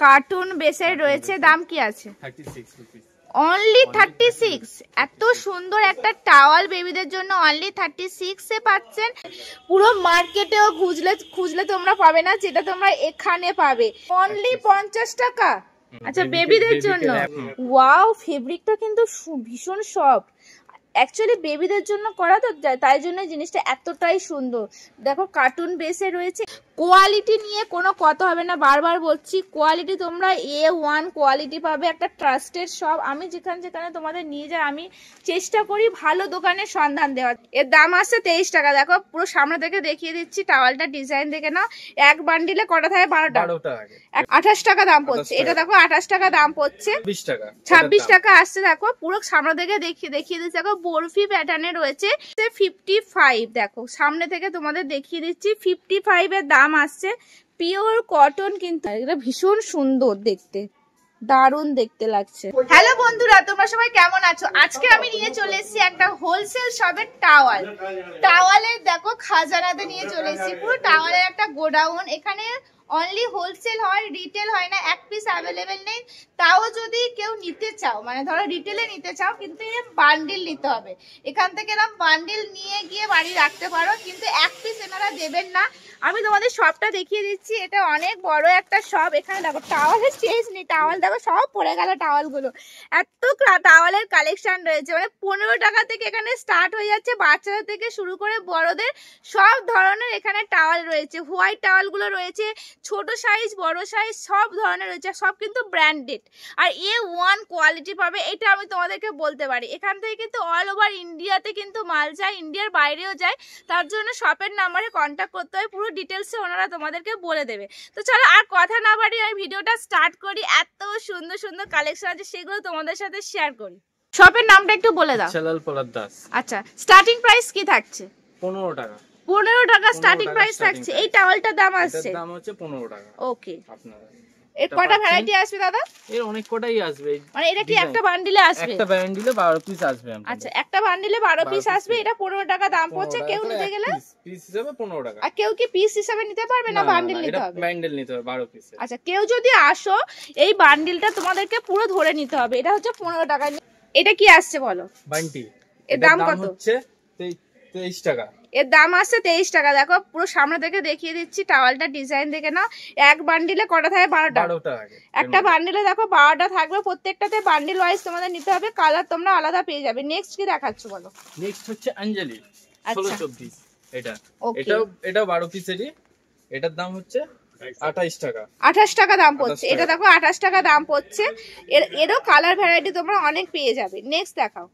Cartoon বেসের রয়েছে, দাম কি আছে? 36 রুপিস, অনলি 36। এত সুন্দর একটা টাওয়াল বেবিদের জন্য অনলি 36 এ পাচ্ছেন। পুরো মার্কেটেও খুঁজলে তোমরা পাবে না, যেটা তোমরা এখানে পাবে অনলি 50 টাকা। আচ্ছা, বেবিদের জন্য ওয়াও, ফেব্রিকটা কিন্তু ভীষণ সফট। অ্যাকচুয়ালি বেবিদের জন্য করা তো, তাই জন্য জিনিসটা এতটাই সুন্দর। দেখো কার্টুন বেসে রয়েছে, কোয়ালিটি নিয়ে কোনো কথা হবে না, বারবার বলছি কোয়ালিটি তোমরা A1 কোয়ালিটি পাবে, একটা ট্রাস্টেড শপ। আমি যেখানে তোমাদের নিয়ে যাই, আমি চেষ্টা করি ভালো দোকানের সন্ধান দেওয়ার। এর দাম আছে 23 টাকা। দেখো পুরো সামনে থেকে দেখিয়ে দিচ্ছি, টাওয়ালটা ডিজাইন দেখে নাও। এক বান্ডিলে কটা থাকে? 12টা। 28 টাকা দাম পড়ছে এটা। দেখো 28 টাকা দাম পড়ছে। 26 টাকা আসছে। দেখো পুরো সামনে থেকে দেখিয়ে দিচ্ছি। দেখো বরফি প্যাটার্নে রয়েছে 55। দেখো সামনে থেকে তোমাদের দেখিয়ে দিচ্ছি, 55 এর দাম আসছে। পিওর কটন, কিন্তু এটা ভীষণ সুন্দর দেখতে, দারুণ দেখতে লাগছে। হ্যালো বন্ধুরা, তোমরা সবাই কেমন আছো? আজকে আমি নিয়ে চলে এসেছি একটা হোলসেল শপের টাওয়ালের দেখো খাজানাতে নিয়ে চলে এসেছি। পুরো টাওয়ালের একটা গোডাউন। এখানে অনলি হোলসেল হয়, রিটেল হয় না, এক পিস অ্যাভেলেবেল নেই। তাও যদি কেউ নিতে চাও, মানে ধরো রিটেলে নিতে চাও, কিন্তু বান্ডিল নিতে হবে। এখান থেকে এরকম বান্ডিল নিয়ে গিয়ে বাড়ি রাখতে পারো, কিন্তু এক পিস এনারা দেবেন না। আমি তোমাদের শপটা দেখিয়ে দিচ্ছি, এটা অনেক বড় একটা শপ। এখানে দেখো টাওয়ালের শেষ নেই, টাওয়াল দেখো সব পড়ে গেল টাওয়ালগুলো। এত টাওয়ালের কালেকশন রয়েছে, মানে 15 টাকা থেকে এখানে স্টার্ট হয়ে যাচ্ছে। বাচ্চাদের থেকে শুরু করে বড়দের সব ধরনের এখানে টাওয়াল রয়েছে। হোয়াইট টাওয়ালগুলো রয়েছে, ছোট সাইজ বড় সাইজ সব ধরনের রয়েছে, সব কিন্তু ব্র্যান্ডেড আর A1 কোয়ালিটি পাবে, এটা আমি তোমাদেরকে বলতে পারি। এখান থেকে কিন্তু অল ওভার ইন্ডিয়াতে কিন্তু মাল যায়, ইন্ডিয়ার বাইরেও যায়। তার জন্য শপের নাম্বারে কন্ট্যাক্ট করতে হয়, পুরো ডিটেলসে ওনারা তোমাদেরকে বলে দেবে। তো চলো আর কথা না বাড়িয়ে আমি ভিডিওটা স্টার্ট করি। এত সুন্দর সুন্দর কালেকশন আছে, সেগুলো তোমাদের সাথে শেয়ার করি। শপের নামটা একটু বলে দাও। চালাল পলাশ দাস। আচ্ছা, স্টার্টিং প্রাইস কি থাকছে? 15 টাকা। 15 টাকা স্টার্টিং প্রাইস থাকছে। এই টাওয়ালটার দাম আসছে, এর দাম হচ্ছে 15 টাকা। ওকে, আপনারা এর কটা ভ্যারাইটি আসবে দাদা? এর অনেক কটাই আসবে, মানে এটা কি একটা বান্ডিলে আসবে? একটা বান্ডিলে 12 পিস আসবে। আচ্ছা, একটা বান্ডিলে 12 পিস আসবে। এটা 15 টাকা দাম পড়ছে। কেউ নিতে গেলে পিস হিসাবে 15 টাকা। আর কেউ কি পিস হিসাবে নিতে পারবে না, বান্ডিল নিতে হবে? বান্ডিল নিতে হবে 12 পিস। আচ্ছা, কেউ যদি আসো, এই বান্ডিলটা তোমাদেরকে পুরো ধরে নিতে হবে। এটা হচ্ছে 15 টাকা। এটা কি আসছে বলো? বান্টি। এর দাম কত? হচ্ছে 23 টাকা। এর দাম আসছে 23 টাকা। দেখো পুরো সামনে থেকে দেখিয়ে দিচ্ছি, টাওয়ালটা ডিজাইন দেখে নাও। এক বান্ডিলে কটা থাকে? 12টা। একটা বান্ডিলে দেখো 12টা থাকবে, প্রত্যেকটাতে বান্ডিল ওয়াইজ তোমাদের নিতে হবে। কালার তোমরা আলাদা পেয়ে যাবে। নেক্সট কি দেখাচ্ছ বলো? নেক্সট হচ্ছে অঞ্জলি 1624। এটা 12 পিসেরই। এটার দাম হচ্ছে 28 টাকা। 28 টাকা দাম পড়ছে এটা। দেখো 28 টাকা দাম পড়ছে। এরও কালার ভ্যারাইটি তোমরা অনেক পেয়ে যাবে। নেক্সট দেখাও।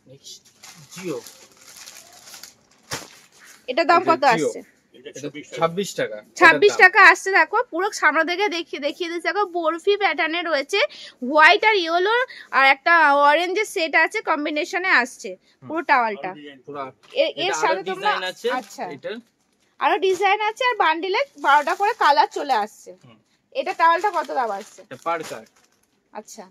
নেক্সট জিও। এটা দাম কত আসছে? 26 টাকা। 26 টাকা আসছে। দেখো পুরো সামনে থেকে দেখিয়ে দিচ্ছি। দেখো বরফি প্যাটার্নে রয়েছে, হোয়াইট আর ইয়েলো আর একটা অরেঞ্জের সেট আছে, কম্বিনেশনে আসছে পুরো টাওয়ালটা। এর সাথে তোমরা আচ্ছা আরো ডিজাইন আছে, আর বান্ডিলে 12টা করে কালার চলে আসছে। এটা টাওয়ালটা কত দাম আসছে? পার্কার। আচ্ছা,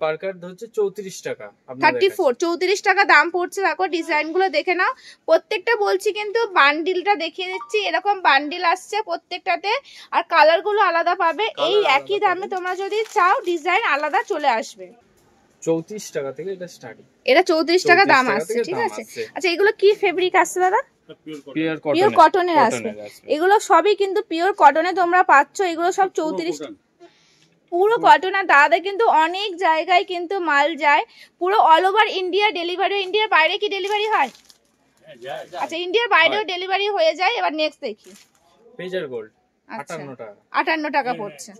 পার্কার হচ্ছে 34 টাকা। 34 টাকা দাম পড়ছে। দেখো ডিজাইন গুলো দেখে নাও। প্রত্যেকটা বলছি কিন্তু বান্ডিলটা দেখিয়ে দিচ্ছি, এরকম বান্ডিল আসছে প্রত্যেকটাতে, আর কালার গুলো আলাদা পাবে। এই একই দামে তোমরা যদি চাও, ডিজাইন আলাদা চলে আসবে। 34 টাকা থেকে এটা স্টার্টিং। এটা 34 টাকা দাম আসছে, ঠিক আছে। আচ্ছা, এগুলো কি ফেব্রিক আসছে দাদা? পিওর কটনের আসবে। এগুলো সবই কিন্তু পিওর কটনে তোমরা পাচ্ছ। এগুলো সব 34 পুরো কটন। আর দাদা কিন্তু অনেক জায়গায় কিন্তু মাল যায়, পুরো অল ওভার ইন্ডিয়া ডেলিভারি। ইন্ডিয়ার বাইরে কি ডেলিভারি হয়? আচ্ছা, ইন্ডিয়ার বাইরেও ডেলিভারি হয়ে যায়। এবার নেক্সট দেখি। পেজার গোল্ড 58 টাকা। 58 টাকা পড়ছে।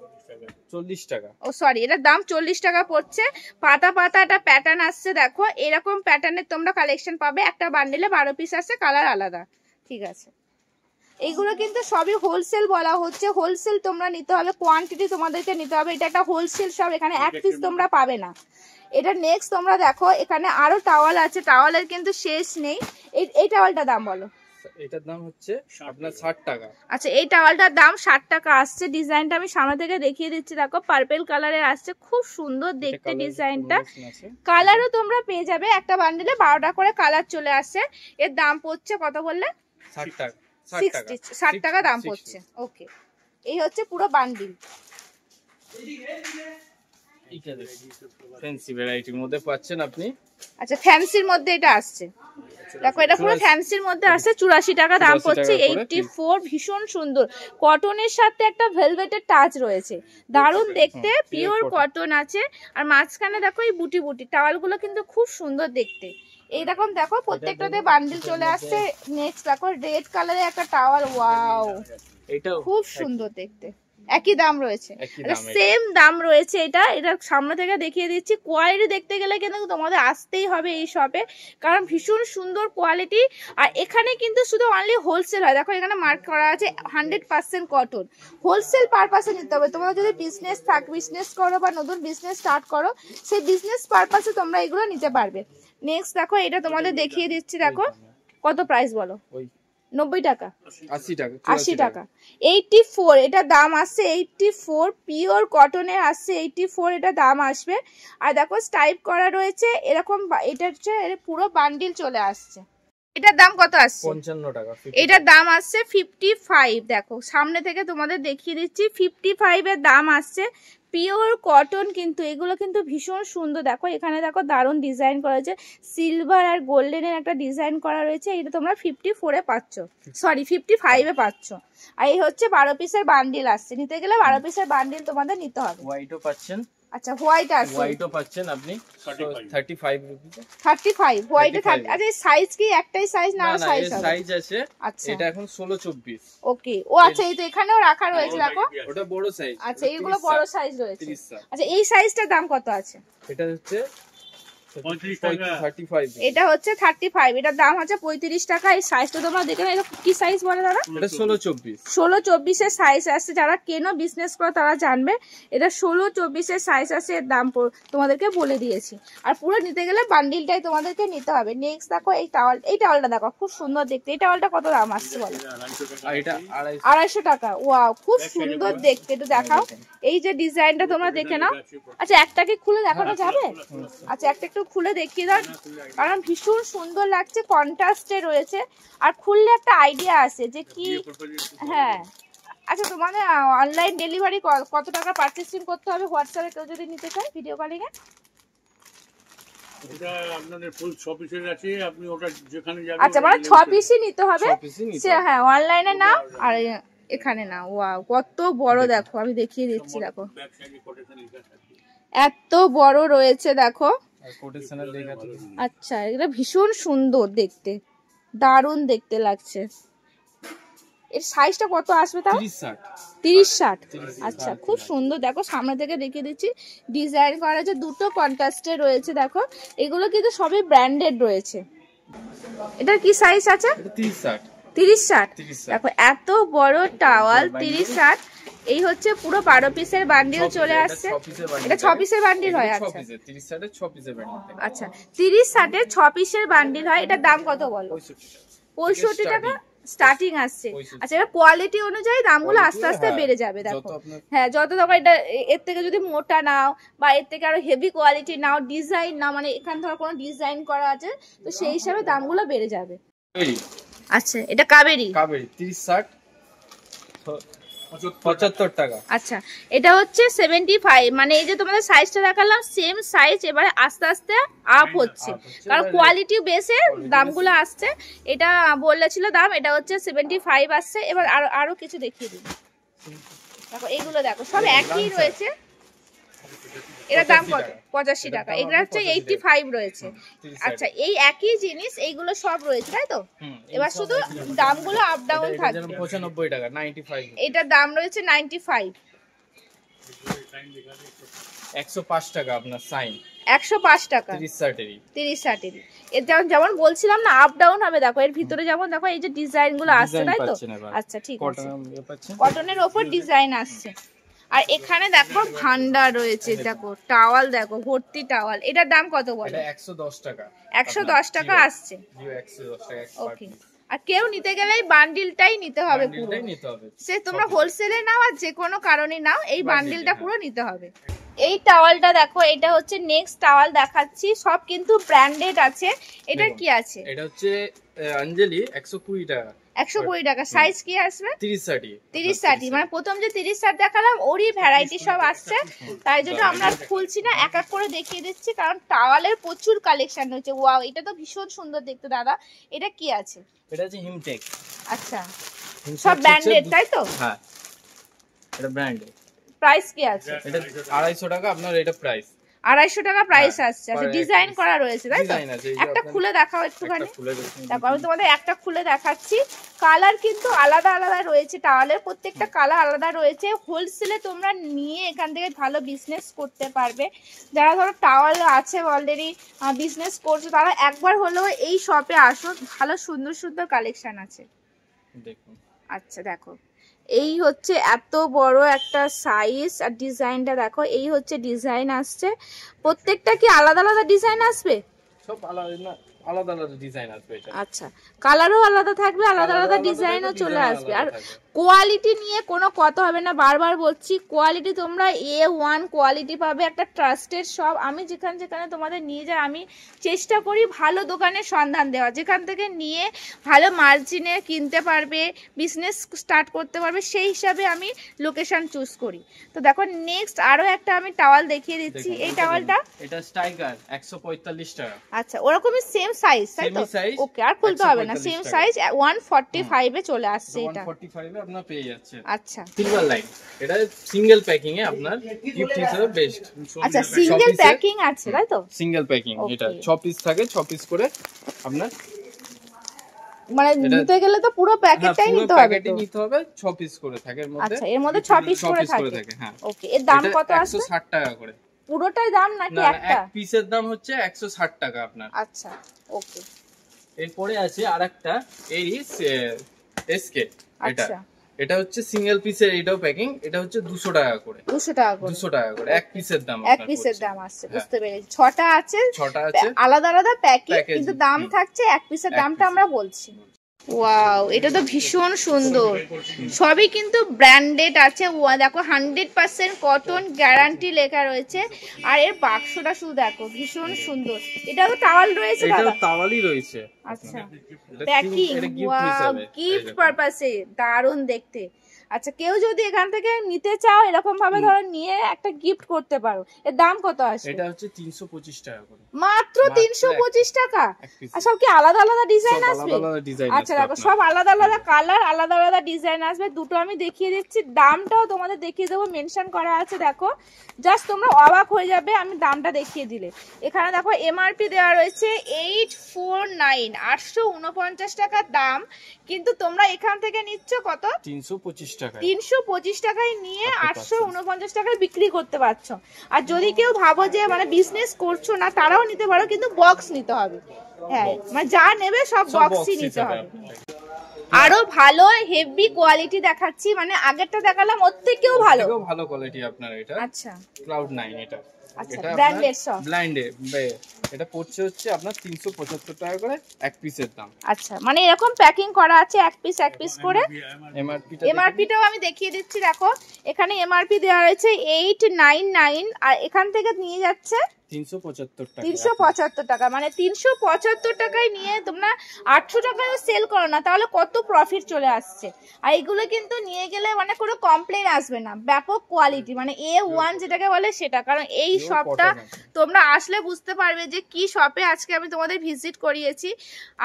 40 টাকা। ও সরি, এটার দাম 40 টাকা পড়ছে। পাতা পাতা একটা প্যাটার্ন আসছে। দেখো এরকম প্যাটার্নের তোমরা কালেকশন পাবে। একটা বান্ডিলে 12 পিস আছে, কালার আলাদা, ঠিক আছে। এইগুলো কিন্তু সবই হোলসেল বলা হচ্ছে। হোলসেল তোমরা নিতে হবে, কোয়ান্টিটি তোমাদেরকে নিতে হবে। এটা একটা হোলসেল শপ, এখানে এক পিস তোমরা পাবে না। এটা নেক্সট তোমরা দেখো, এখানে আরো টাওয়াল আছে, টাওয়ালের কিন্তু শেষ নেই। এই টাওয়ালটার দাম বলো? এটার দাম হচ্ছে আপনার 60 টাকা। আচ্ছা, এই টাওয়ালটার দাম 60 টাকা আসছে। ডিজাইনটা আমি সামনে থেকে দেখিয়ে দিচ্ছি। দেখো পার্পল কালারের আসছে, খুব সুন্দর দেখতে ডিজাইনটা। কালারও তোমরা পেয়ে যাবে। একটা বান্ডিলে 12টা করে কালার চলে আসছে। এর দাম পড়ছে কত বললে? 60 টাকা। 60 টাকা দাম পড়ছে। ওকে, এই হচ্ছে পুরো বান্ডিল। ফ্যান্সি ভ্যারাইটির মধ্যে পাচ্ছেন আপনি। আচ্ছা ফ্যান্সির মধ্যে এটা আসছে, দেখো এটা পুরো ফ্যান্সির মধ্যে আসছে, 84 টাকা দাম পড়ছে, 84। ভীষণ সুন্দর, কটনের সাথে একটা ভেলভেটের টাচ রয়েছে, দারুণ দেখতে, পিওর কটন আছে। আর মাঝখানে দেখো এই বুটি বুটি টাওয়ালগুলো কিন্তু খুব সুন্দর দেখতে। এইরকম দেখো প্রত্যেকটাতে বান্ডিল চলে আসছে। নেক্সট দেখো রেড কালারের একটা টাওয়াল, ওয়াও খুব সুন্দর দেখতে, একই দাম রয়েছে, সেম দাম রয়েছে। এটা সামনে থেকে দেখিয়ে দিচ্ছি। কোয়ালিটি দেখতে গেলে কিন্তু তোমাদের আসতেই হবে এই শপে, কারণ ভীষণ সুন্দর কোয়ালিটি। আর এখানে কিন্তু শুধু অনলি হোলসেল হয়, দেখো এখানে মার্ক করা আছে 100% কটন। হোলসেল পারপাসে নিতে হবে, তোমরা যদি বিজনেস করো বা নতুন বিজনেস স্টার্ট করো, সেই বিজনেস পারপাসে তোমরা এগুলো নিতে পারবে। নেক্সট দেখো এটা তোমাদের দেখিয়ে দিচ্ছি, দেখো কত প্রাইস বলো? 90 টাকা, 80 টাকা, 84। এটা দাম আসছে 84, পিওর কটনের আসছে 84, এটা দাম আসবে। আর দেখো স্টাইপ করা রয়েছে এরকম, এটা হচ্ছে পুরো বান্ডিল চলে আসছে। এটার দাম কত আসছে? 55 টাকা। এটার দাম আসছে 55। দেখো সামনে থেকে তোমাদের দেখিয়ে দিচ্ছি, 55 এর দাম আসছে। পিওর কটন কিন্তু, এগুলো কিন্তু ভীষণ সুন্দর। দেখো এখানে দেখো দারুণ ডিজাইন করা হয়েছে, সিলভার আর গোল্ডেনের একটা ডিজাইন করা রয়েছে। এটা তোমরা 54 এ পাচ্ছ, সরি 55 এ পাচ্ছ। আর এই হচ্ছে 12 পিসের বান্ডিল আসছে, নিতে গেলে 12 পিসের বান্ডিল তোমাদের নিতে হবে। হোয়াইটও পাচ্ছেন। আচ্ছা হোয়াইট আছে, হোয়াইটও পাচ্ছেন আপনি 35 রুপিতে। 35 হোয়াইটে 30। আচ্ছা এই সাইজ কি একটাই সাইজ না আরো সাইজ আছে? সাইজ আছে। আচ্ছা এটা এখন 16-24। ওকে, ও আচ্ছা এই তো এখানেও রাখা রয়েছে দেখো, ওটা বড় সাইজ। আচ্ছা এইগুলো বড় সাইজ রয়েছে। আচ্ছা এই সাইজটার দাম কত আছে? এটা হচ্ছে 35। এটা হচ্ছে 35, এটার দাম হচ্ছে 35 টাকা। এই সাইজটা তোমরা দেখে নাও, এটা কি সাইজ বলে দাদা? এটা 16-24। 16-24 এর সাইজ আসছে, যারা কেনো বিজনেস করে তারা জানবে। এটা 16-24 এর সাইজ আছে, এর দাম তোমাদেরকে বলে দিয়েছি। আর পুরো নিতে গেলে বান্ডিলটাই তোমাদেরকে নিতে হবে। নেক্সট দেখো এই টাওয়ালটা দেখো খুব সুন্দর দেখতে। এই টাওয়ালটা কত দাম আসছে বলো? এটা 250 টাকা। ওয়াও খুব সুন্দর দেখতে, একটু দেখাও এই যে ডিজাইনটা তোমরা দেখে নাও। আচ্ছা একটা কি খুলে দেখানো যাবে? আচ্ছা একটা একটু খুলে দেখিয়ে দাও, কারণ ভীষণ সুন্দর লাগছে, কন্ট্রাস্টে রয়েছে। আর খুললে একটা আইডিয়া আসে যে কি। হ্যাঁ আচ্ছা তোমাদের অনলাইন ডেলিভারি কত টাকা পারচেসিং করতে হবে হোয়াটসঅ্যাপে কেউ যদি নিতে চায় ভিডিও কলিং এ? এটা আপনাদের ফুল 6 পিসের আছে, আপনি ওটা যেখানে যাবেন। আচ্ছা মানে 6 পিসই নিতে হবে। হ্যাঁ অনলাইনে নাও আর এখানে নাও। ওয়াও কত বড় দেখো, আমি দেখিয়ে দিচ্ছি দেখো, এত বড় রয়েছে দেখো। আচ্ছা এটা ভীষণ সুন্দর দেখতে, দারুণ দেখতে লাগছে। এর সাইজটা কত আসবে তাও? 30-60। আচ্ছা খুব সুন্দর দেখো, সামনে থেকে দেখিয়ে দিচ্ছি, ডিজাইন করা আছে, দুটো কন্ট্রাস্টে রয়েছে দেখো। এগুলো কিন্তু সবই ব্র্যান্ডেড রয়েছে। এটার কি সাইজ আছে? 30-60। দেখো এত বড় টাওয়াল, 30-60। এই হচ্ছে পুরো 12 পিসের বান্ডিল চলে আসছে। এটা 6 পিসের বান্ডিল হয়। আচ্ছা আচ্ছা 30-60 6 পিসের বান্ডিল হয়। এটার দাম কত বলো? 65 টাকা স্টার্টিং আসছে। আচ্ছা এটা কোয়ালিটি অনুযায়ী দামগুলো আস্তে আস্তে বেড়ে যাবে দেখো। হ্যাঁ যত দেখো এটা এর থেকে যদি মোটা নাও বা এর থেকে আরো হেভি কোয়ালিটি নাও, ডিজাইন নাও, মানে এখান ধরো কোনো ডিজাইন করা আছে তো সেই হিসাবে দামগুলো বেড়ে যাবে। আচ্ছা এটা কাবেরি 30-60 75 টাকা। আচ্ছা এটা হচ্ছে 75, মানে এই যে তোমাদের সাইজটা দেখালাম সেম সাইজ, এবারে আস্তে আস্তে আপ হচ্ছে কারণ কোয়ালিটি বেসে দামগুলো আসছে। এটা বলেছিল দাম, এটা হচ্ছে 75 আসছে। এবার আরো কিছু দেখিয়ে দিই, দেখো এগুলো দেখো সব একই রয়েছে। এটার দাম কত? 85 টাকা। এগুলো হচ্ছে 85 রয়েছে। আচ্ছা এই একই জিনিস এইগুলো সব রয়েছে তাই তো? এবার শুধু দামগুলো আপ ডাউন থাকবে। 95 টাকা 95। এটার দাম রয়েছে 95। 105 টাকা আপনার সাইন, 105 টাকা 30-60। এর যেমন বলছিলাম না আপ ডাউন হবে। দেখো এর ভিতরে যেমন দেখো এই যে ডিজাইন গুলো আসছে তাই তো? আচ্ছা ঠিক আছে, কটনের ওপর ডিজাইন আসছে। আর এখানে দেখো ভান্ডার রয়েছে, দেখো টাওয়াল দেখো ভর্তি টাওয়াল। এটার দাম কত বলো? 110 টাকা। 110 টাকা আসছে। ওকে, আর কেউ নিতে গেলে এই বান্ডিলটাই নিতে হবে পুরো, সে তোমরা হোলসেলে নাও আর যে কোনো কারণে নাও, এই বান্ডিলটা পুরো নিতে হবে। এই টাওয়ালটা দেখো, এটা হচ্ছে নেক্সট টাওয়াল দেখাচ্ছি, সব কিন্তু ব্র্যান্ডেড আছে। এটার কি আছে? এটা হচ্ছে অঞ্জলি 120 টাকা। 120 টাকা। সাইজ কি আসবে? 30-30 মানে প্রথম যে 30-60 দেখালাম ওরই ভ্যারাইটি সব আসছে, তাই জন্য আমরা খুলছি না, এক এক করে দেখিয়ে দিচ্ছি, কারণ টাওয়ালের প্রচুর কালেকশন হচ্ছে। ওয়াও, এটা তো ভীষণ সুন্দর দেখতে দাদা। এটা কি আছে? এটা আছে হিমটেক। আচ্ছা, সব ব্র্যান্ডেড তাই তো? হ্যাঁ, এটা ব্র্যান্ডেড। প্রাইস কি আছে? এটা 250 টাকা আপনার, এটা প্রাইস 250 টাকা প্রাইস আসছে। আচ্ছা, ডিজাইন করা রয়েছে তাই তো? একটা খুলে দেখাও একটুখানি। দেখো আমি তোমাদের একটা খুলে দেখাচ্ছি। কালার কিন্তু আলাদা আলাদা রয়েছে, টাওয়ালের প্রত্যেকটা কালার আলাদা রয়েছে। হোলসেলে তোমরা নিয়ে এখান থেকে ভালো বিজনেস করতে পারবে। যারা ধরো টাওয়াল আছে অলরেডি বিজনেস করছো, তারা একবার হলেও এই শপে আসো, ভালো সুন্দর সুন্দর কালেকশন আছে। দেখুন, আচ্ছা দেখো, এই হচ্ছে এত বড় একটা সাইজ, আর ডিজাইনটা দেখো, এই হচ্ছে ডিজাইন আসছে। প্রত্যেকটা কি আলাদা আলাদা ডিজাইন আসবে? সব আলাদা আলাদা ডিজাইন আসবে। এটা আচ্ছা, কালারও আলাদা থাকবে, আলাদা আলাদা ডিজাইনও চলে আসবে। আর কোয়ালিটি নিয়ে কোনো কথা হবে না, বারবার বলছি, কোয়ালিটি তোমরা A1 কোয়ালিটি পাবে, একটা ট্রাস্টেড শপ। আমি যেখানে যেখানে তোমাদের নিয়ে যাই, আমি চেষ্টা করি ভালো দোকানের সন্ধান দেওয়া, যেখান থেকে নিয়ে ভালো মার্জিনে কিনতে পারবে, বিজনেস স্টার্ট করতে পারবে, সেই হিসাবে আমি লোকেশন চুজ করি। তো দেখো নেক্সট আরো একটা আমি টাওয়াল দেখিয়ে দিচ্ছি। এই টাওয়ালটা, এটা স্ট্রাইকার 145 টাকা। আচ্ছা, ওরকমই সেম সাইজ তাই তো? ওকে, আর খুলতে হবে না, সেম সাইজ 145 এ চলে আসছে। এটা 145 এ আপনারা পেয়ে যাচ্ছেন। আচ্ছা, সিলভার লাইন, এটা সিঙ্গেল প্যাকিং এ আপনার গিফট হিসেবে বেস্ট। আচ্ছা, সিঙ্গেল প্যাকিং আছে তাই তো? সিঙ্গেল প্যাকিং, এটা 6 পিস থাকে, 6 পিস করে আপনার, মানে নিতে গেলে তো পুরো প্যাকেটটাই নিতে হবে, প্যাকেটই নিতে হবে, 6 পিস করে থাকে এর মধ্যে। আচ্ছা, এর মধ্যে 6 পিস করে থাকে। হ্যাঁ, ওকে, এর দাম কত আসবে? 160 টাকা করে। পুরোটাই দাম নাকি একটা? এক পিসের দাম হচ্ছে 160 টাকা আপনার। আচ্ছা, ওকে। এরপরে আছে আরেকটা এরিস এসকে। এটা আচ্ছা, এটা হচ্ছে সিঙ্গেল পিসের, এটাও প্যাকিং, এটা হচ্ছে 200 টাকা করে। 200 টাকা করে, 200 টাকা করে এক পিসের দাম। এক পিসের দাম আসছে, বুঝতে পেরেছি। 6টা আছে, 6টা আছে আলাদা আলাদা প্যাকেট, কিন্তু দাম থাকছে এক পিসের দামটা আমরা বলছি। ওয়াও, এটা তো ভীষণ সুন্দর, সবই কিন্তু ব্র্যান্ডেড আছে। দেখো 100% কটন গ্যারান্টি লেখা রয়েছে। আর এর বাক্সটা শুধু দেখো, ভীষণ সুন্দর। এটা তো টাওয়াল রয়েছে দাদা? এটা টাওয়ালই রয়েছে। আচ্ছা, প্যাকিং, ওয়াও, গিফট পারপাসে দারুণ দেখতে। আচ্ছা, কেউ যদি এখান থেকে নিতে চাও, এরকম ভাবে ধরো নিয়ে একটা গিফট করতে পারো। এর দাম কত আসবে? এটা হচ্ছে 325 টাকা করে। মাত্র 325 টাকা। আর সব কি আলাদা আলাদা ডিজাইন আসবে? আচ্ছা দেখো, সব আলাদা আলাদা কালার, আলাদা আলাদা ডিজাইন আসবে। দুটো আমি দেখিয়ে দিচ্ছি, দামটাও তোমাদের দেখিয়ে দেবো, মেনশন করা আছে। দেখো, জাস্ট তোমরা অবাক হয়ে যাবে আমি দামটা দেখিয়ে দিলে। এখানে দেখো এমআরপি দেওয়া রয়েছে 849, 849 টাকার দাম, কিন্তু তোমরা এখান থেকে নিচ্ছ কত? 325 টাকা। 325 টাকায় নিয়ে 849 টাকায় বিক্রি করতে পারছো। আর যদি কেউ ভাবো যে মানে বিজনেস করছো না, তারাও নিতে পারো, কিন্তু বক্স নিতে হবে। হ্যাঁ, মানে যা নেবে সব বক্সই নিতে হবে। আরো ভালো হেভি কোয়ালিটি দেখাচ্ছি, মানে আগেরটা দেখালাম ওর থেকেও ভালো কোয়ালিটি আপনার এটা। আচ্ছা, ক্লাউড9 এটা। আচ্ছা, ব্র্যান্ডেড সব। এটা পড়ছে হচ্ছে আপনার 375 টাকা করে এক পিসের দাম। আচ্ছা, মানে এরকম প্যাকিং করা আছে এক পিস করে। এমআরপিটাও আমি দেখিয়ে দিচ্ছি, দেখো এখানে এমআরপি দেওয়া রয়েছে 899, আর এখান থেকে নিয়ে যাচ্ছে 375 টাকা। মানে 375 টাকায় নিয়ে তোমরা 800 টাকায় সেল করো না, তাহলে কত প্রফিট চলে আসছে। আর এগুলো কিন্তু নিয়ে গেলে মানে কোনো কমপ্লেন আসবে না, ব্যাপক কোয়ালিটি, মানে A1 যেটাকে বলে সেটা। কারণ এই শপটা তোমরা আসলে বুঝতে পারবে যে কি শপে আজকে আমি তোমাদের ভিজিট করিয়েছি।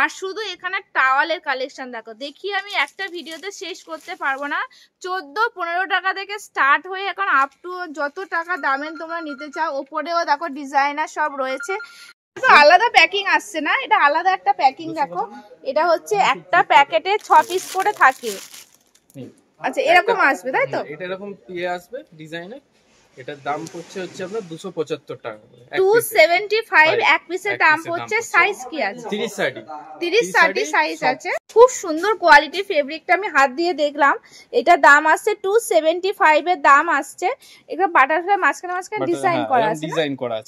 আর শুধু এখানে টাওয়ালের কালেকশন দেখো, দেখি আমি একটা ভিডিওতে শেষ করতে পারবো না। 14-15 টাকা থেকে স্টার্ট হয়ে এখন আপ টু যত টাকা দামের তোমরা নিতে চাও। ওপরেও দেখো ডিজাইনার সব রয়েছে, আলাদা প্যাকিং আসছে না, এটা আলাদা একটা প্যাকিং। দেখো এটা হচ্ছে একটা প্যাকেটে 6 পিস করে থাকে। আচ্ছা, এরকম আসবে তাই তো? এটা এরকম আসবে ডিজাইনের। এটার দাম পড়ছে হচ্ছে আপনার 275 টাকা করে। 275 এক পিসের দাম পড়ছে। সাইজ কি আছে? 30-30 সাইজ আছে। খুব সুন্দর কোয়ালিটি ফেব্রিকটা, আমি হাত দিয়ে দেখলাম। এটা দাম আসছে 275 এর দাম আসছে। এটা বাটারফ্লাই মাঝখানে ডিজাইন করা আছে।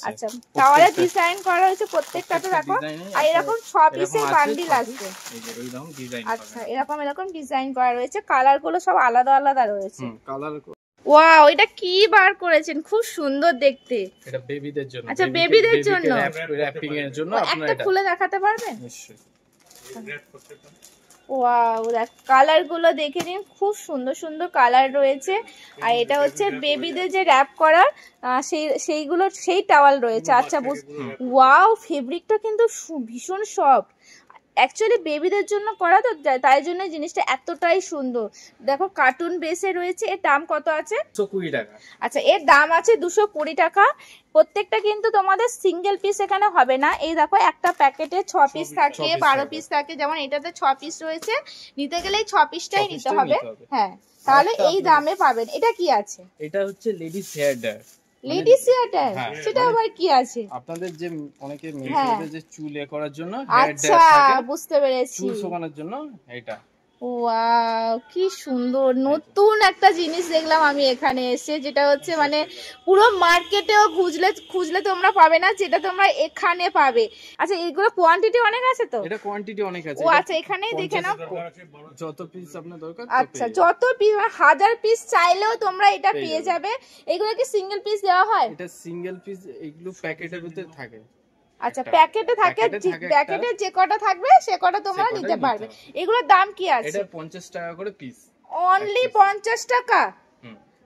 আচ্ছা, তাহলে ডিজাইন করা হয়েছে প্রত্যেকটাতে দেখো। আর এরকম 6 পিসের বান্ডিল আসবে। আচ্ছা, এরকম ডিজাইন করা রয়েছে, কালার গুলো সব আলাদা আলাদা রয়েছে। ওয়াও, এটা কি বার করেছেন, খুব সুন্দর দেখতে। এটা বেবিদের জন্য। আচ্ছা, বেবিদের জন্য র‍্যাপিং এর জন্য। আপনারা এটা খুলে দেখাতে পারবেন? নিশ্চয়ই। ওয়াও, দেখ কালার গুলো দেখে নিন, খুব সুন্দর সুন্দর কালার রয়েছে। আর এটা হচ্ছে বেবিদের যে র্যাপ করার সেইগুলো সেই টাওয়াল রয়েছে। আচ্ছা, ওয়াও, ফেব্রিকটা কিন্তু ভীষণ সফট। অ্যাকচুয়ালি বেবিদের জন্য করা তো, তাই জন্য জিনিসটা এতটাই সুন্দর। দেখো কার্টুন বেসে রয়েছে। এর দাম কত আছে? 220 টাকা। আচ্ছা, এর দাম আছে 220 টাকা। প্রত্যেকটা কিন্তু তোমাদের সিঙ্গেল পিস এখানে হবে না। এই দেখো একটা প্যাকেটে 6 পিস থাকে, 12 পিস থাকে। যেমন এটাতে 6 পিস রয়েছে, নিতে গেলে 6 পিসটাই নিতে হবে। হ্যাঁ, তাহলে এই দামে পাবেন। এটা কি আছে? এটা হচ্ছে ladies hair dryer. Ladies hair dryer, সেটা আবার কি আছে? আপনাদের যে অনেকে মেয়েদের যে চুল করার জন্য আচ্ছা, বুঝতে পেরেছি, চুল শোকানোর জন্য এটা। ওয়াও, কি সুন্দর নতুন একটা জিনিস দেখলাম আমি এখানে এসে, যেটা হচ্ছে মানে পুরো মার্কেটেও খুঁজলে তোমরা পাবে না, যেটা তোমরা এখানে পাবে। আচ্ছা, এগুলো কোয়ান্টিটি অনেক আছে তো? এটা কোয়ান্টিটি অনেক আছে। ও আচ্ছা, এখানেই দেখে নাও যত পিস আপনার দরকার। আচ্ছা, যত পিস, 1000 পিস চাইলেও তোমরা এটা পেয়ে যাবে। এগুলো কি সিঙ্গেল পিস দেওয়া হয়? এটা সিঙ্গেল পিস, এগুলো প্যাকেটের ভিতরে থাকে। আচ্ছা, প্যাকেটে থাকে, প্যাকেটে যে কটা থাকবে সে কটা তোমরা নিতে পারবে। এগুলোর দাম কি আছে? এটা 50 টাকা করে পিস। অনলি 50 টাকা?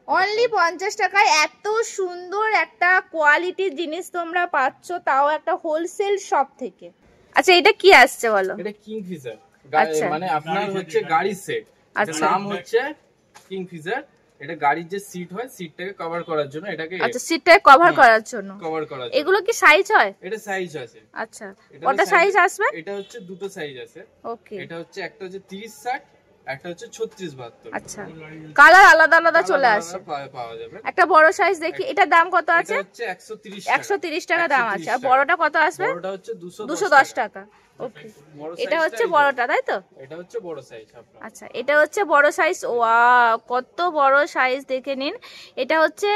অনলি 50 টাকায় এত সুন্দর একটা কোয়ালিটির জিনিস তোমরা পাচ্ছ, তাও একটা হোলসেল শপ থেকে। আচ্ছা, এটা কি আসছে বলো? এটা কিংফিশার, মানে আপনার হচ্ছে গাড়ির সেট। আচ্ছা, নাম হচ্ছে কিংফিশার। এটা গাড়ির যে সিট হয়, সিটটাকে কভার করার জন্য এটাকে। আচ্ছা, সিটটাকে কভার করার জন্য। কভার করার জন্য। এগুলো কি সাইজ হয়? এটা সাইজ আছে। আচ্ছা, কত সাইজ আসবে? এটা হচ্ছে দুটো সাইজ আছে। ওকে, এটা হচ্ছে একটা হচ্ছে 30-60, একটা হচ্ছে 36-72। আচ্ছা, কালার আলাদা আলাদা চলে আসে, পাওয়া যাবে। একটা বড় সাইজ দেখি, এটার দাম কত আছে? এটা হচ্ছে 130 টাকা দাম আছে। আর বড়টা কত আসবে? বড়টা হচ্ছে 210 টাকা। ওকে, এটা হচ্ছে বড়টা, তাই তো? এটা হচ্ছে বড় সাইজ আপনার। আচ্ছা, এটা হচ্ছে বড় সাইজ। ওয়াও, কত বড় সাইজ দেখে নিন। এটা হচ্ছে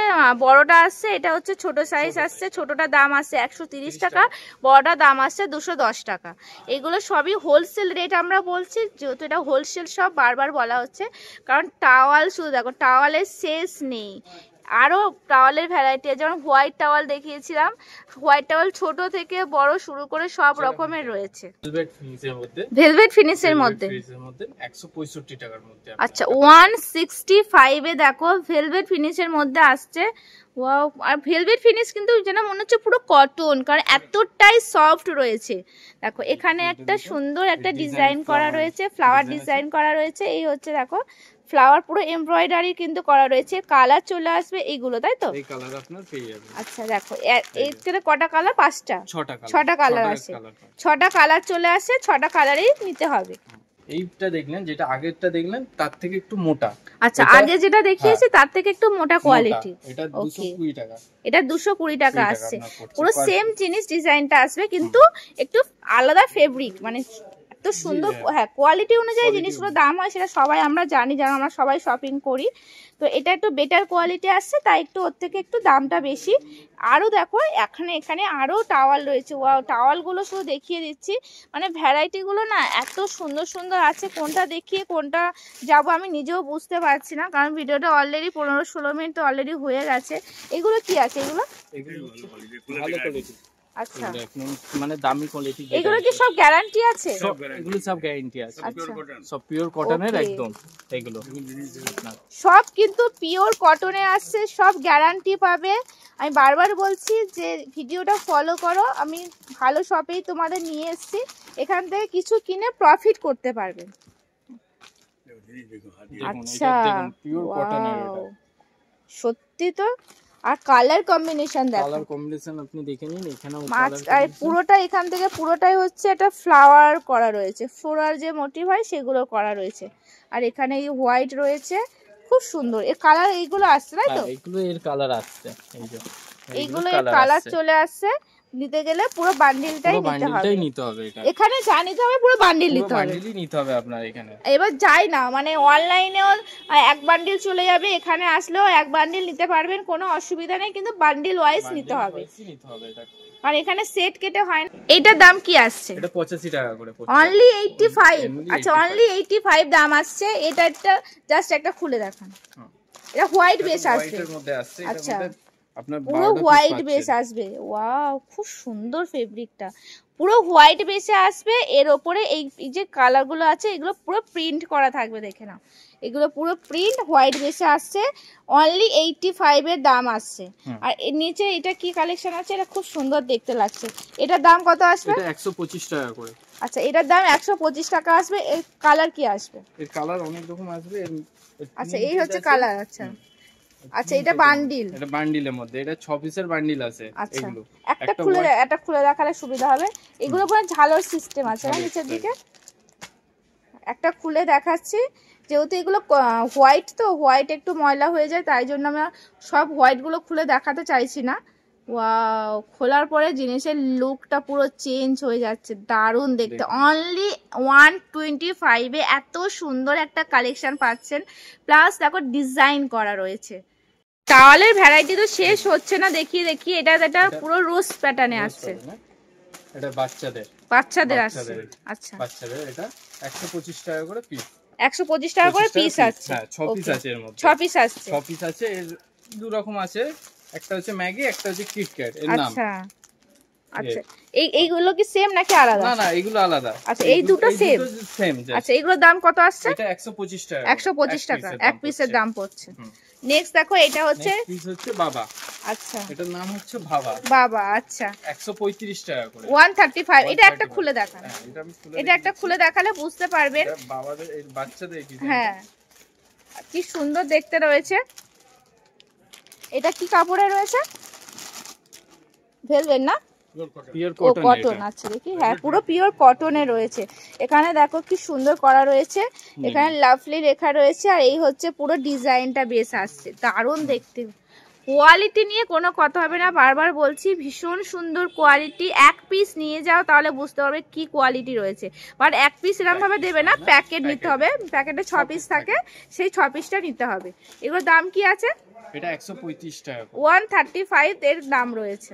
বড়টা আসছে, এটা হচ্ছে ছোট সাইজ আসছে। ছোটটার দাম আসছে 130 টাকা, বড়টার দাম আসছে 210 টাকা। এগুলো সবই হোলসেল রেট আমরা বলছি, যেহেতু এটা হোলসেল সব বারবার বলা হচ্ছে। কারণ টাওয়াল শুধু দেখো, টাওয়ালের শেষ নেই। আরো টাওয়ালের ভ্যারাইটি, যেমন হোয়াইট টাওয়াল দেখিয়েছিলাম, হোয়াইট টাওয়াল ছোট থেকে বড় শুরু করে সব রকমের রয়েছে। ভেলভেট ফিনিশের মধ্যে 165 টাকার মধ্যে। আচ্ছা, 165 এ দেখো ভেলভেট ফিনিশের মধ্যে আসছে। ওয়াও, আর ভেলভেট ফিনিশ কিন্তু যেন মনে হচ্ছে পুরো কটন, কারণ এতটাই সফট রয়েছে। দেখো এখানে একটা সুন্দর একটা ডিজাইন করা রয়েছে, ফ্লাওয়ার ডিজাইন করা রয়েছে। এই হচ্ছে দেখো ফ্লাওয়ার, পুরো এমব্রয়ডারি কিন্তু করা রয়েছে। কালার চলে আসবে এইগুলো, তাই তো? এই কালার আপনার পেয়ে যাবেন। আচ্ছা, দেখো এর কটা কালার? 5টা, 6টা কালার আছে। 6টা কালার চলে আসে, 6টা কালারই নিতে হবে। এইটা দেখলেন, যেটা আগেরটা দেখলেন তার থেকে একটু মোটা। আচ্ছা, আগে যেটা দেখিয়েছি তার থেকে একটু মোটা কোয়ালিটি। এটা 220 টাকা। এটা 220 টাকা আসছে। পুরো সেম জিনিস, ডিজাইনটা আসবে কিন্তু একটু আলাদা ফেব্রিক, মানে এত সুন্দর। হ্যাঁ, কোয়ালিটি অনুযায়ী জিনিসগুলোর দাম হয়, সেটা সবাই আমরা জানি, যারা আমরা সবাই শপিং করি। তো এটা একটু বেটার কোয়ালিটি আসছে, তাই একটু ওর থেকে একটু দামটা বেশি। আরও দেখো এখানে আরও টাওয়াল রয়েছে। ওয়াও, টাওয়ালগুলো শুধু দেখিয়ে দিচ্ছি, মানে ভ্যারাইটিগুলো না এত সুন্দর সুন্দর আছে। কোনটা দেখিয়ে কোনটা যাব আমি নিজেও বুঝতে পারছি না, কারণ ভিডিওটা অলরেডি 15-16 মিনিট তো অলরেডি হয়ে গেছে। এগুলো কি আছে? এগুলো ভালো কোয়ালিটি। আচ্ছা, মানে দামি কোয়ালিটি। এগুলো কি সব গ্যারান্টি আছে? এগুলো সব গ্যারান্টি আছে। সব পিওর কটনের একদম। এগুলো সব কিন্তু পিওর কটনে আসছে, সব গ্যারান্টি পাবে। আমি বারবার বলছি যে ভিডিওটা ফলো করো, আমি ভালো শপেই তোমাদের নিয়ে এসেছি, এখান থেকে কিছু কিনে প্রফিট করতে পারবে। আচ্ছা, পিওর কটনের এটা সত্যি তো। আর কালার কম্বিনেশন দেখো, কালার কম্বিনেশন আপনি দেখে নিন। এখানেও আর পুরোটা এখান থেকে পুরোটাই হচ্ছে একটা ফ্লাওয়ার করা রয়েছে, ফ্লোরাল যে মোটিভ হয় সেগুলো করা রয়েছে। আর এখানে এই হোয়াইট রয়েছে, খুব সুন্দর। এর কালার এইগুলো আসছে, তাই তো? এইগুলো এর কালার আসছে, এই যে এইগুলো এর কালার চলে আসছে। নিতে গেলে পুরো বান্ডিলটাই নিতে হবে। এখানে যা নিতে হবে পুরো বান্ডিল নিতে হবে আপনার এখানে। এবার যাই না, মানে অনলাইনেও এক বান্ডিল চলে যাবে, এখানে আসলেও এক বান্ডিল নিতে পারবেন, কোনো অসুবিধা নেই, কিন্তু বান্ডিল ওয়াইজ নিতে হবে। আর এখানে সেট কেটে হয় না। এটার দাম কি আসছে? এটা 85 টাকা করে। অনলি 85। আচ্ছা, অনলি 85 দাম আসছে। এটা জাস্ট একটা খুলে দেখান। এটা হোয়াইট বেস আসছে। হোয়াইটের মধ্যে আসছে। আচ্ছা, আপনার পুরো হোয়াইট বেস আসবে। ওয়াও, খুব সুন্দর ফেব্রিকটা, পুরো হোয়াইট বেসে আসবে। এর ওপরে এই যে কালার গুলো আছে এগুলো পুরো প্রিন্ট করা থাকবে, দেখে নাও এগুলো পুরো প্রিন্ট হোয়াইট বেসে আসছে। অনলি 85 এর দাম আসছে। আর এর নিচে এটা কি কালেকশন আছে, এটা খুব সুন্দর দেখতে লাগছে। এটার দাম কত আসবে? এটা 125 টাকা করে। আচ্ছা, এটার দাম 125 টাকা আসবে। এর কালার কি আসবে? এর কালার অনেক রকম আসবে। আচ্ছা, এই হচ্ছে কালার। আচ্ছা আচ্ছা, এটা বান্ডিল, এটা বান্ডিলের মধ্যে, এটা 6 পিসের বান্ডিল আছে। আচ্ছা, এগুলো একটা খুলে দেখালে সুবিধা হবে। এগুলো পুরো ঝালর সিস্টেম আছে না নিচের দিকে। একটা খুলে দেখাচ্ছি, যেহেতু এগুলো হোয়াইট, তো হোয়াইট একটু ময়লা হয়ে যায়, তাই জন্য আমরা সব হোয়াইট গুলো খুলে দেখাতে চাইছি না। ওয়াও, খোলার পরে জিনিসের লুকটা পুরো চেঞ্জ হয়ে যাচ্ছে, দারুণ দেখতে। অনলি 125 এ এত সুন্দর একটা কালেকশন পাচ্ছেন। প্লাস দেখো ডিজাইন করা রয়েছে। টাওয়ালের ভ্যারাইটি তো শেষ হচ্ছে না, দেখিয়ে দেখিয়ে। এটা পুরো রোজ প্যাটার্নে আসছে। এটা বাচ্চাদের আসছে। আচ্ছা, বাচ্চাদের এটা 125 টাকা করে পিস। 125 টাকা করে পিস আছে। হ্যাঁ, 6 পিস আছে এর মধ্যে। 6 পিস আসছে। 6 পিস আছে। এর দু রকম আছে, একটা হচ্ছে ম্যাগি, একটা হচ্ছে কিটক্যাট। এর নাম। আচ্ছা আচ্ছা, এইগুলো কি সেম নাকি আলাদা? না না, এগুলো আলাদা। আচ্ছা, এই দুটো সেম। আচ্ছা, এগুলোর দাম কত আসছে? এটা 125 টাকা। 125 টাকা এক পিসের দাম পড়ছে। নেক্সট দেখো, এটা হচ্ছে পিস হচ্ছে বাবা। আচ্ছা, এটার নাম হচ্ছে বাবা। আচ্ছা, 135 টাকা করে। 135। এটা একটা খুলে দেখান। এটা একটা খুলে দেখালে বুঝতে পারবেন। বাবাদের এই বাচ্চাদের কি। হ্যাঁ, কি সুন্দর দেখতে রয়েছে। এটা কি কাপড়ে রয়েছে? ভেলভেট না, পিওর কটন। আচ্ছা, দেখি। হ্যাঁ, পুরো পিওর কটনে রয়েছে। এখানে দেখো কি সুন্দর করা রয়েছে, এখানে লাভলি লেখা রয়েছে। আর এই হচ্ছে পুরো ডিজাইনটা বেশ আসছে, দারুণ দেখতে। কোয়ালিটি নিয়ে কোনো কথা হবে না, বারবার বলছি, ভীষণ সুন্দর কোয়ালিটি। এক পিস নিয়ে যাও তাহলে বুঝতে পারবে কি কোয়ালিটি রয়েছে। বাট এক পিস এরকম ভাবে দেবে না, প্যাকেট নিতে হবে। প্যাকেটে 6 পিস থাকে, সেই 6 পিসটা নিতে হবে। এগুলোর দাম কি আছে? এটা 135 টাকা। 135 এর দাম রয়েছে।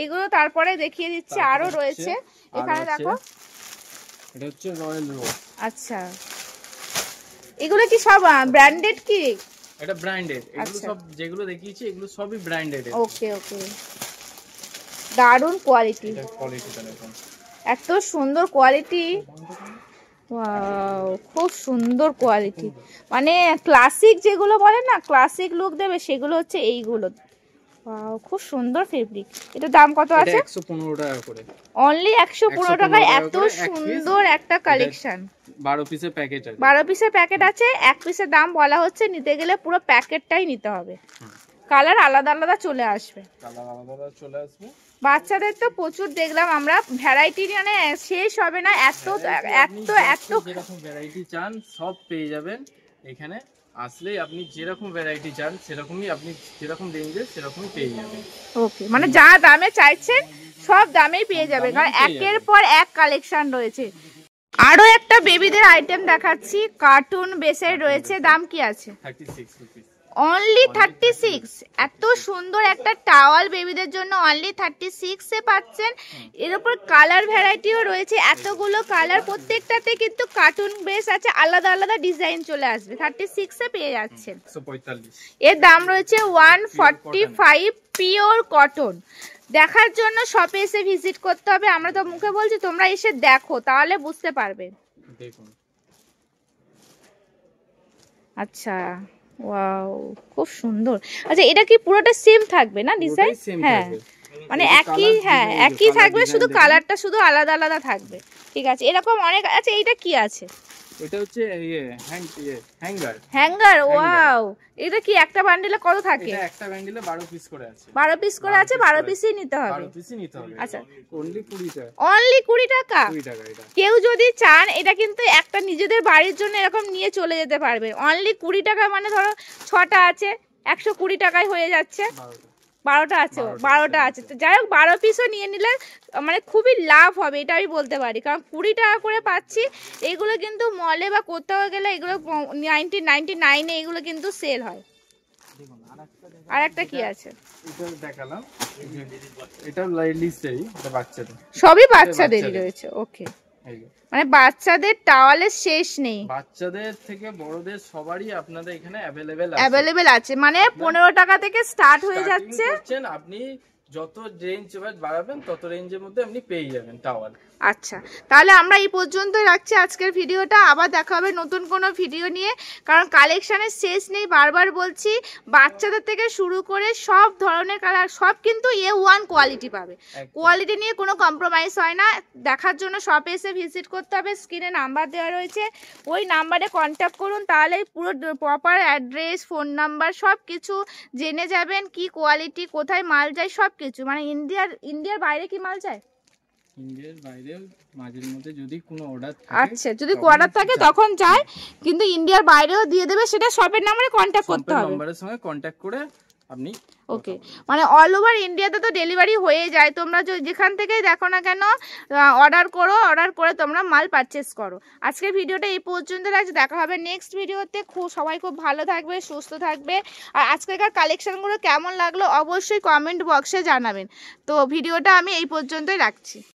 এইগুলো তারপরে দেখিয়ে দিচ্ছি, আরো রয়েছে এখানে দেখো। এটা হচ্ছে রয়্যাল রোজ। আচ্ছা, এগুলো কি সব ব্র্যান্ডেড কি? এটা ব্র্যান্ডেড। এগুলো সব যেগুলো দেখিয়েছি এগুলো সবই ব্র্যান্ডেড। ওকে ওকে, দারুণ কোয়ালিটি। এটা কোয়ালিটিটা দেখুন, এত সুন্দর কোয়ালিটি। ওয়াও, খুব সুন্দর কোয়ালিটি। মানে ক্লাসিক যেগুলো বলে না, ক্লাসিক লুক দেবে, সেগুলো হচ্ছে এইগুলো। ওয়াও, খুব সুন্দর ফেব্রিক। এটা দাম কত আছে? 115 টাকা করে। অনলি 115 টাকায় এত সুন্দর একটা কালেকশন। 12 পিসের প্যাকেট আছে। 12 পিসের প্যাকেট আছে। এক পিসের দাম বলা হচ্ছে, নিতে গেলে পুরো প্যাকেটটাই নিতে হবে। কালার আলাদা আলাদা চলে আসবে। বাচ্চাদের তো প্রচুর দেখলাম আমরা, ভ্যারাইটি মানে শেষ হবে না। এত যেরকম ভ্যারাইটি চান সব পেয়ে যাবেন এখানে আসলে। আপনি যেরকম ভ্যারাইটি চান সেরকমই, আপনি যেরকম রেঞ্জে সেরকমই পেয়ে যাবেন। ওকে, মানে যা দামে চাইছেন সব দামেই পেয়ে যাবেন, কারণ একের পর এক কালেকশন রয়েছে। আরো একটা বেবিদের আইটেম দেখাচ্ছি, কার্টুন বেসের রয়েছে। দাম কি আছে? 36 রুপিস। অনলি 36। এত সুন্দর একটা টাওয়াল বেবিদের জন্য অনলি 36 এ পাচ্ছেন। এর উপর কালার ভ্যারাইটিও রয়েছে, এতগুলো কালার, প্রত্যেকটাতে কিন্তু কার্টুন বেস আছে, আলাদা আলাদা ডিজাইন চলে আসবে। 36 এ পেয়ে যাচ্ছেন। 145। এর দাম রয়েছে 145, পিওর কটন। দেখার জন্য শপে এসে ভিজিট করতে হবে। আমরা তো মুখে বলছি, তোমরা এসে দেখো তাহলে বুঝতে পারবে। দেখুন, আচ্ছা, ওয়াও, খুব সুন্দর। আচ্ছা, এটা কি পুরোটা সেম থাকবে না ডিজাইন? হ্যাঁ, মানে একই, হ্যাঁ একই থাকবে, শুধু কালারটা শুধু আলাদা আলাদা থাকবে। ঠিক আছে, এরকম অনেক। আচ্ছা, এইটা কি আছে? এটা হচ্ছে হ্যাঙ্গার। ওয়াও, এটা কি একটা বান্ডিলে কত থাকে? এটা একটা বান্ডিলে 12 পিস করে আছে। 12 পিস করে আছে, 12 পিসই নিতে হবে। 12 পিসই নিতে হবে। আচ্ছা, অনলি 20 টাকা। অনলি 20 টাকা। 20 টাকা এটা। কেউ যদি চান এটা কিন্তু একটা নিজেদের বাড়ির জন্য এরকম নিয়ে চলে যেতে পারবে। অনলি 20 টাকা, মানে ধরো 6টা আছে, 120 টাকায় হয়ে যাচ্ছে। 12টা আছে, 12টা আছে। তো যাই হোক, 12 পিসও নিয়ে নিলে মানে খুবই লাভ হবে, এটা আমি বলতে পারি। কারণ 20 টাকা করে পাচ্ছি। এগুলো কিন্তু মলে বা কোথাও গেলে এগুলো 99 এ এগুলো কিন্তু সেল হয়। আর একটা কি আছে? এটা দেখালাম, এটা লেডিসেরই, এটা বাচ্চাদের। সবই বাচ্চাদেরই রয়েছে। ওকে, এই যে মানে বাচ্চাদের টাওয়ালের শেষ নেই, বাচ্চাদের থেকে বড়দের সবারই আপনাদের এখানে অ্যাভেলেবেল আছে। অ্যাভেলেবেল আছে, মানে 15 টাকা থেকে স্টার্ট হয়ে Starting যাচ্ছে। করছেন আপনি, যত রেঞ্জ বাড়াবেন তত রেঞ্জের মধ্যে আপনি পেয়ে যাবেন টাওয়াল। আচ্ছা, তাহলে আমরা এই পর্যন্তই রাখছি আজকের ভিডিওটা। আবার দেখা হবে নতুন কোনো ভিডিও নিয়ে, কারণ কালেকশানের শেষ নেই। বারবার বলছি, বাচ্চাদের থেকে শুরু করে সব ধরনের কালার, সব কিন্তু A1 কোয়ালিটি পাবে। একদম। কোয়ালিটি নিয়ে কোনো কম্প্রোমাইজ হয় না। দেখার জন্য শপে এসে ভিজিট করতে হবে। স্ক্রিনে নাম্বার দেওয়া রয়েছে, ওই নাম্বারে কন্ট্যাক্ট করুন, তাহলে পুরো প্রপার অ্যাড্রেস, ফোন নাম্বার সব কিছু জেনে যাবেন। কি কোয়ালিটি, কোথায় মাল যায়, সব কিছু। মানে ইন্ডিয়ার বাইরে কি মাল যায়? ইন্ডিয়ার বাইরে মাঝের মধ্যে যদি কোনো অর্ডার থাকে, আচ্ছা, যদি কোয়ার্টার থাকে তখন যায়, কিন্তু ইন্ডিয়ার বাইরেও দিয়ে দেবে, সেটা শপের নাম্বারে কন্ট্যাক্ট করতে হবে। নাম্বারের সঙ্গে কন্ট্যাক্ট করে আপনি ওকে, মানে অল ওভার ইন্ডিয়াতে তো ডেলিভারি হয়ে যায়। তোমরা যেখান থেকেই দেখো না কেন অর্ডার করো, অর্ডার করে তোমরা মাল পারচেস করো। আজকের ভিডিওটা এই পর্যন্ত রাখছি, দেখা হবে নেক্সট ভিডিওতে। সবাই খুব ভালো থাকবে, সুস্থ থাকবে। আর আজকেরকার কালেকশনগুলো কেমন লাগলো অবশ্যই কমেন্ট বক্সে জানাবেন। তো ভিডিওটা আমি এই পর্যন্তই রাখছি।